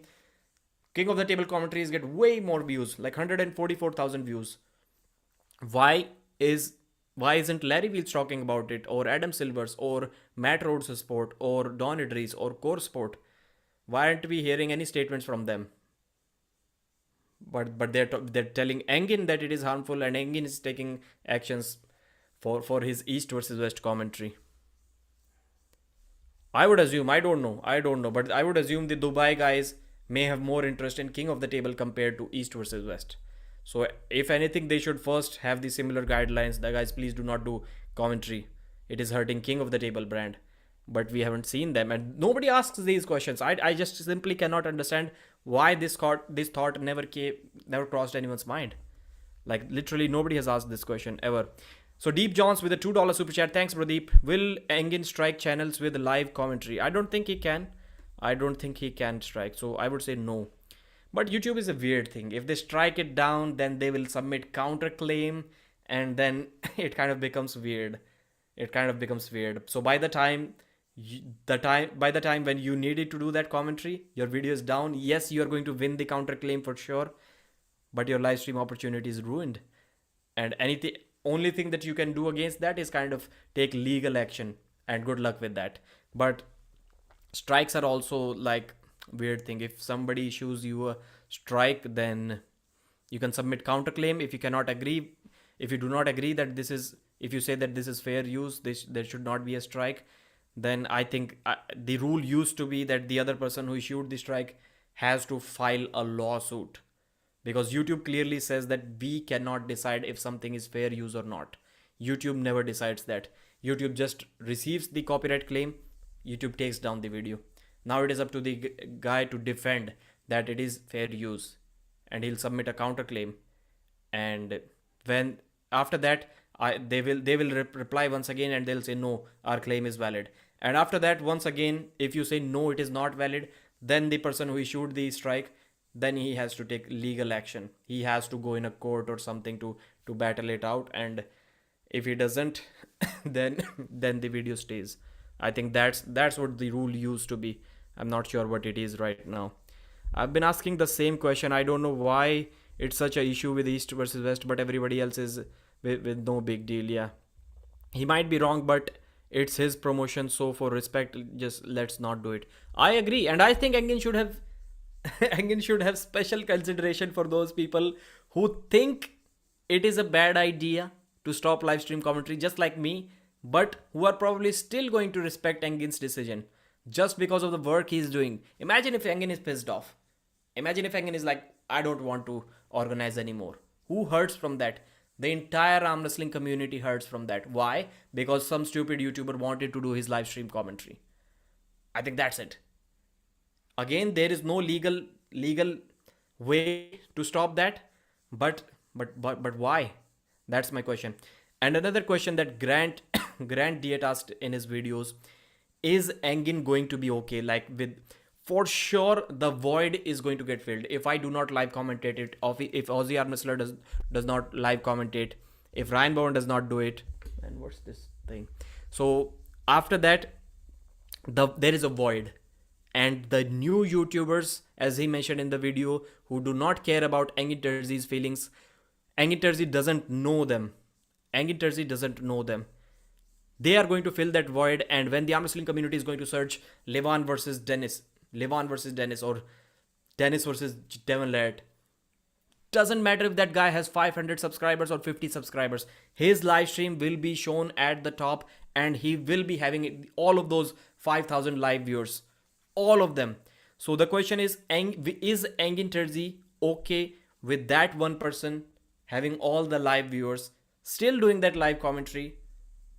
King of the Table commentaries get way more views, like 144,000 views. Why isn't Larry Wheels talking about it, or Adam Silvers, or Matt Rhodes Sport, or Don Idris, or Core Sport? Why aren't we hearing any statements from them? But they're telling Engin that it is harmful, and Engin is taking actions for his East versus West commentary. I would assume, I don't know, but I would assume the Dubai guys may have more interest in King of the Table compared to East versus West. So if anything, they should first have the similar guidelines. The guys, please do not do commentary. It is hurting King of the Table brand. But we haven't seen them, and nobody asks these questions. I just simply cannot understand why this thought never crossed anyone's mind. Like literally nobody has asked this question ever. So Deep Johns with a $2 super chat. Thanks, Pradeep. Will Engin strike channels with live commentary? I don't think he can. I don't think he can strike. So I would say no. But YouTube is a weird thing. If they strike it down, then they will submit counterclaim, and then it kind of becomes weird. So by the time when you needed to do that commentary, your video is down. Yes, you are going to win the counterclaim for sure, but your live stream opportunity is ruined. And only thing that you can do against that is kind of take legal action, and good luck with that. But strikes are also like weird thing. If somebody issues you a strike, then you can submit counterclaim. If you do not agree that if you say that this is fair use, there should not be a strike, then I think the rule used to be that the other person who issued the strike has to file a lawsuit, because YouTube clearly says that we cannot decide if something is fair use or not. YouTube never decides that. YouTube just receives the copyright claim. YouTube takes down the video. Now it is up to the guy to defend that it is fair use, and he'll submit a counterclaim. And when after that, they will reply once again, and they'll say no, our claim is valid. And after that, once again, if you say no, it is not valid, then the person who issued the strike, then he has to take legal action. He has to go in a court or something to battle it out. And if he doesn't, then the video stays. I think that's what the rule used to be. I'm not sure what it is right now. I've been asking the same question. I don't know why it's such an issue with East versus West, but everybody else is with no big deal. Yeah, he might be wrong, but it's his promotion, so for respect, just let's not do it. I agree, and I think Engin should have Engin should have special consideration for those people who think it is a bad idea to stop live stream commentary, just like me, but who are probably still going to respect Engin's decision just because of the work he's doing. Imagine if Engin is pissed off. Imagine if Engin is like, I don't want to organize anymore. Who hurts from that? The entire arm wrestling community hurts from that. Why? Because some stupid YouTuber wanted to do his live stream commentary. I think that's it. Again, there is no legal way to stop that. But why? That's my question. And another question that Grant Diet asked in his videos: is Engin going to be okay? Like, with, for sure the void is going to get filled if I do not live commentate it, if Aussie Arm Wrestler does not live commentate, if Ryan Bowen does not do it, and what's this thing? So after that, there is a void, and the new YouTubers, as he mentioned in the video, who do not care about Engin Terzi's feelings. Engin Terzi doesn't know them. Engin Terzi doesn't know them. They are going to fill that void, and when the arm wrestling community is going to search Levan versus Dennis, or Dennis versus Devon Laird, doesn't matter if that guy has 500 subscribers or 50 subscribers, his live stream will be shown at the top, and he will be having all of those 5,000 live viewers, all of them. So the question is Engin Terzi okay with that one person having all the live viewers, still doing that live commentary?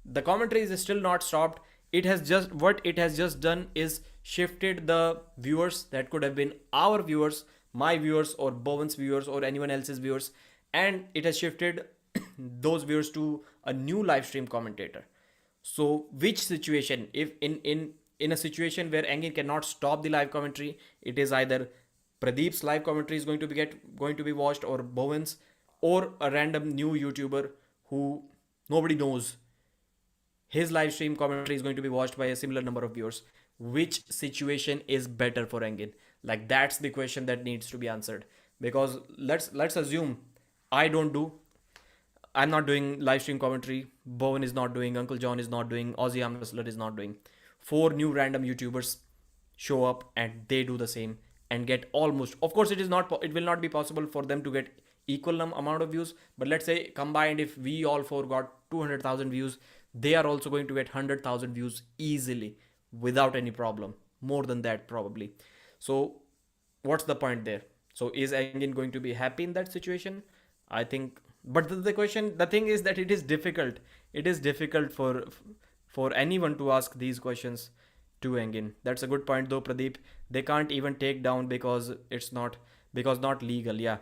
The commentary is still not stopped. It has just done is shifted the viewers that could have been our viewers, my viewers, or Bowen's viewers, or anyone else's viewers, and it has shifted those viewers to a new live stream commentator. So which situation, if in a situation where Engin cannot stop the live commentary, it is either Pradeep's live commentary is going to be watched, or Bowen's, or a random new YouTuber who nobody knows, his live stream commentary is going to be watched by a similar number of viewers. Which situation is better for Engin? Like, that's the question that needs to be answered. Because let's assume I'm not doing live stream commentary, Bowen is not doing, Uncle John is not doing, Aussie Arm Wrestler is not doing. 4 new random YouTubers show up and they do the same and get almost, of course it will not be possible for them to get equal amount of views, but let's say combined, if we all 4 got 200,000 views, they are also going to get 100,000 views easily without any problem, more than that probably. So what's the point there? So is Engin going to be happy in that situation? I think, but the thing is that it is difficult for anyone to ask these questions to Engin. That's a good point though, Pradeep. They can't even take down because not legal. Yeah.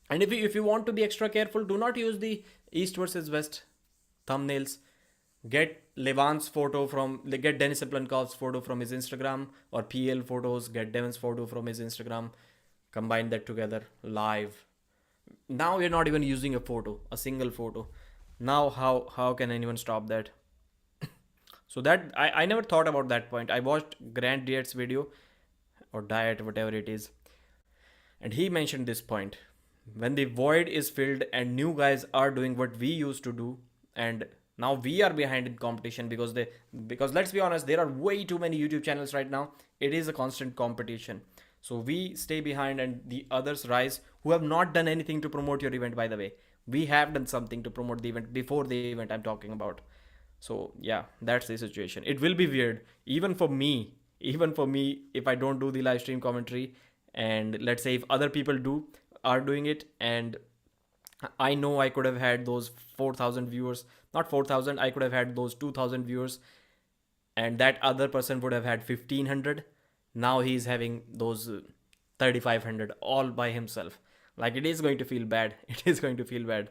And if you want to be extra careful, do not use the East versus West thumbnails. Get Levan's photo get Denis Cyplenkov's photo from his Instagram, or PL photos, get Devon's photo from his Instagram, combine that together live. Now you're not even using a single photo. Now how can anyone stop that? So that I never thought about that point. I watched Grant Diet's video, or Diet, whatever it is, and he mentioned this point. When the void is filled and new guys are doing what we used to do, and now we are behind in competition because let's be honest, there are way too many YouTube channels right now. It is a constant competition. So we stay behind and the others rise, who have not done anything to promote your event, by the way. We have done something to promote the event before the event I'm talking about. So yeah, that's the situation. It will be weird, even for me, if I don't do the live stream commentary, and let's say if other people are doing it, and I know I could have had those 4,000 viewers, not 4,000, I could have had those 2,000 viewers, and that other person would have had 1,500. Now he's having those 3,500 all by himself. Like, it is going to feel bad. It is going to feel bad.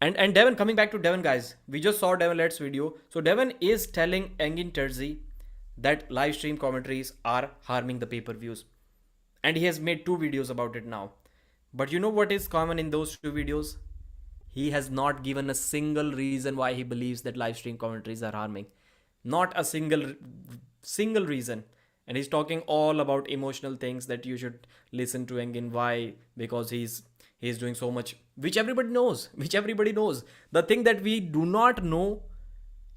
And Devon, coming back to Devon, guys, we just saw Devon Let's video. So Devon is telling Engin Terzi that live stream commentaries are harming the pay-per-views. And he has made 2 videos about it now. But you know what is common in those 2 videos? He has not given a single reason why he believes that live stream commentaries are harming. Not a single reason. And he's talking all about emotional things, that you should listen to Engin. Why? Because he's doing so much, which everybody knows. The thing that we do not know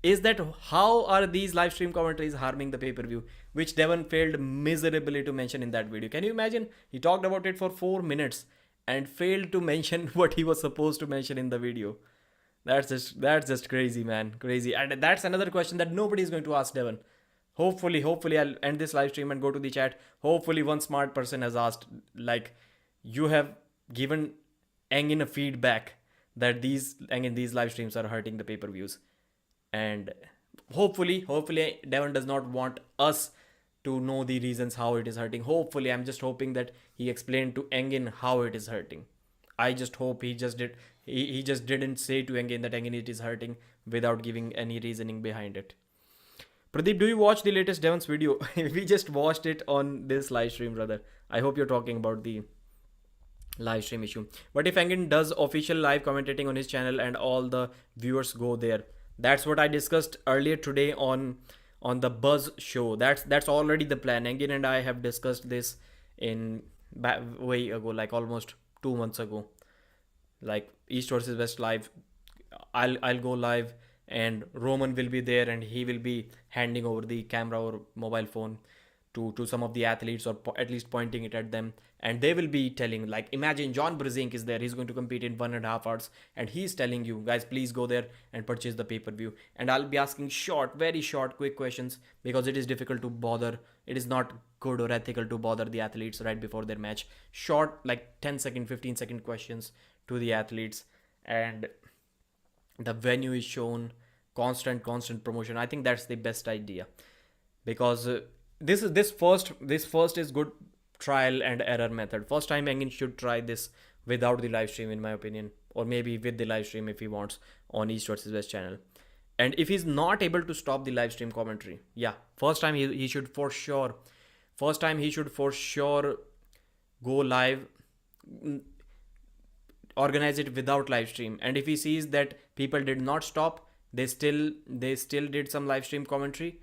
is that how are these live stream commentaries harming the pay-per-view, which Devon failed miserably to mention in that video. Can you imagine? He talked about it for 4 minutes and failed to mention what he was supposed to mention in the video. That's just crazy, man. Crazy. And that's another question that nobody is going to ask Devon. Hopefully I'll end this live stream and go to the chat. Hopefully one smart person has asked, like, you have given Engin a feedback that these live streams are hurting the pay-per-views. And hopefully Devon does not want us to know the reasons how it is hurting. Hopefully, I'm just hoping that he explained to Engin how it is hurting. I just hope he just didn't say to Engin that Engin it is hurting without giving any reasoning behind it. Pradeep, do you watch the latest Devon's video? We just watched it on this live stream, brother. I hope you're talking about the live stream issue. But if Engin does official live commentating on his channel and all the viewers go there, that's what I discussed earlier today on the Buzz show. That's already the plan. Engin and I have discussed this in way ago, like almost 2 months ago. Like East versus West live, I'll go live, and Roman will be there, and he will be handing over the camera or mobile phone to some of the athletes, or at least pointing it at them, and they will be telling, like, imagine John Brzenk is there, he's going to compete in 1.5 hours, and he's telling you guys, please go there and purchase the pay-per-view. And I'll be asking short, very short, quick questions, because it is difficult to bother, it is not good or ethical to bother the athletes right before their match. Short, like 10-second, 15-second questions to the athletes, and the venue is shown, constant promotion. I think that's the best idea, because this first is good trial and error method. First time Engin should try this without the live stream, in my opinion, or maybe with the live stream if he wants, on East versus West channel. And if he's not able to stop the live stream commentary, yeah, first time he should for sure go live, organize it without live stream. And if he sees that people did not stop, they still did some live stream commentary,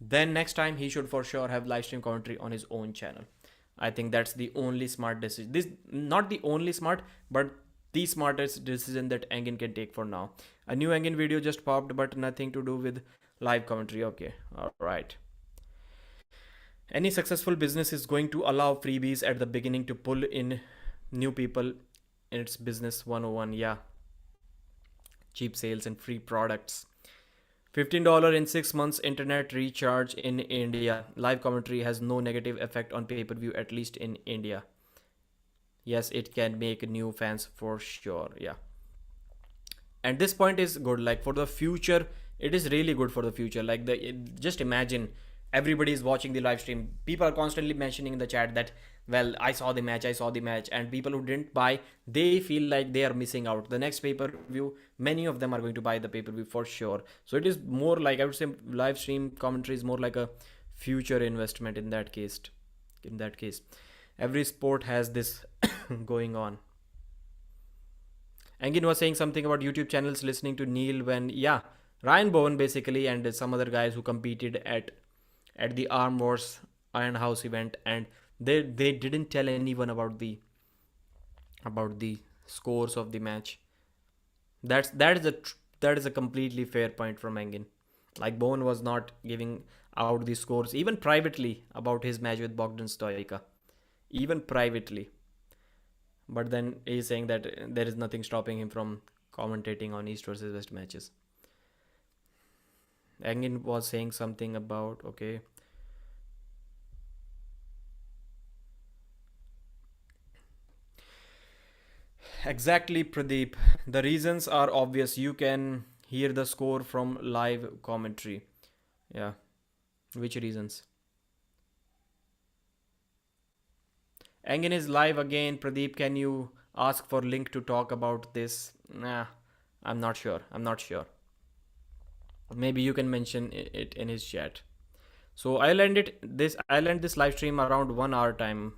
then next time he should for sure have live stream commentary on his own channel. I think that's the only smart decision. This, not the only smart, but the smartest decision that Engin can take for now. A new Engin video just popped, but nothing to do with live commentary. Okay, all right. Any successful business is going to allow freebies at the beginning to pull in new people in its business 101. Yeah, cheap sales and free products. $15 in 6 months internet recharge in India. Live commentary has no negative effect on pay-per-view, at least in India. Yes, it can make new fans for sure. Yeah. And this point is good. Like for the future, it is really good for the future. Like just imagine everybody is watching the live stream. People are constantly mentioning in the chat that, well, I saw the match, and people who didn't buy, they feel like they are missing out. The next pay-per-view, many of them are going to buy the pay-per-view for sure. So it is more like, I would say, live stream commentary is more like a future investment in that case. Every sport has this going on. Engin was saying something about YouTube channels listening to Neil when, yeah, Ryan Bowen basically, and some other guys who competed at the Arm Wars Iron House event, and they didn't tell anyone about the scores of the match. That is a completely fair point from Engin. Like Bowen was not giving out the scores even privately about his match with Bogdan Stoica, even privately. But then he's saying that there is nothing stopping him from commentating on East versus West matches. Engin was saying something about, okay, exactly, Pradeep. The reasons are obvious. You can hear the score from live commentary. Yeah. Which reasons? Engin is live again. Pradeep, can you ask for link to talk about this? Nah, I'm not sure. Maybe you can mention it in his chat. So I'll end this live stream around 1 hour time.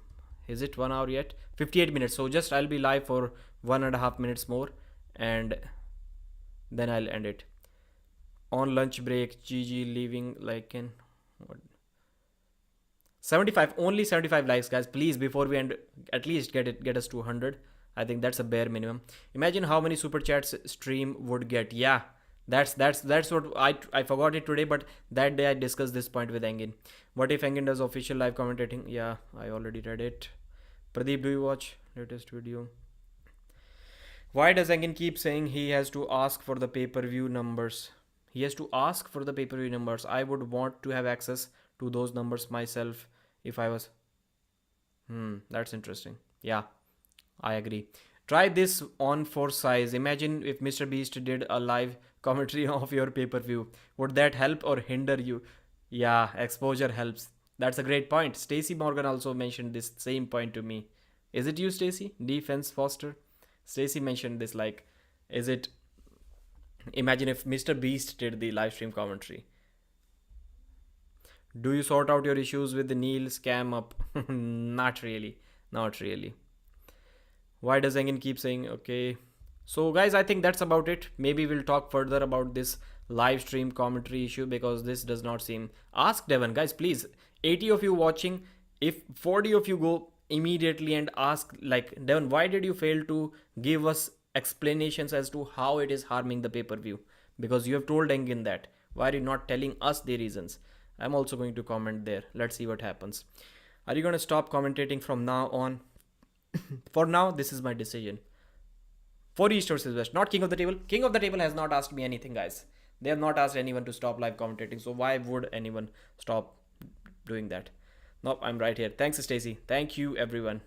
Is it 1 hour yet? 58 minutes. So just I'll be live for 1.5 minutes more, and then I'll end it. On lunch break, GG leaving like in what? 75, only 75 likes, guys. Please, before we end, at least get us to 100. I think that's a bare minimum. Imagine how many super chats stream would get. Yeah, that's what I forgot it today, but that day I discussed this point with Engin. What if Engin does official live commentating? Yeah, I already read it. Pradeep, do you watch latest video? Why does Engin keep saying he has to ask for the pay-per-view numbers? He has to ask for the pay-per-view numbers. I would want to have access to those numbers myself if I was. That's interesting. Yeah, I agree. Try this on for size. Imagine if Mr. Beast did a live commentary of your pay-per-view. Would that help or hinder you? Yeah, exposure helps. That's a great point. Stacy Morgan also mentioned this same point to me. Is it you, Stacy? Defense Foster? Stacy mentioned this, like, is it, imagine if Mr. Beast did the live stream commentary. Do you sort out your issues with the Neil scam up? Not really. Why does Engin keep saying okay? So guys, I think that's about it. Maybe we'll talk further about this live stream commentary issue because this does not seem. Ask Devon, guys, please. 80 of you watching. If 40 of you go immediately and ask, like, Devon, why did you fail to give us explanations as to how it is harming the pay-per-view? Because you have told Engin that. Why are you not telling us the reasons? I'm also going to comment there. Let's see what happens. Are you going to stop commentating from now on? For now, this is my decision. For East versus West, not King of the Table. King of the Table has not asked me anything, guys. They have not asked anyone to stop live commentating. So why would anyone stop doing that? Nope, I'm right here. Thanks, Stacy. Thank you, everyone.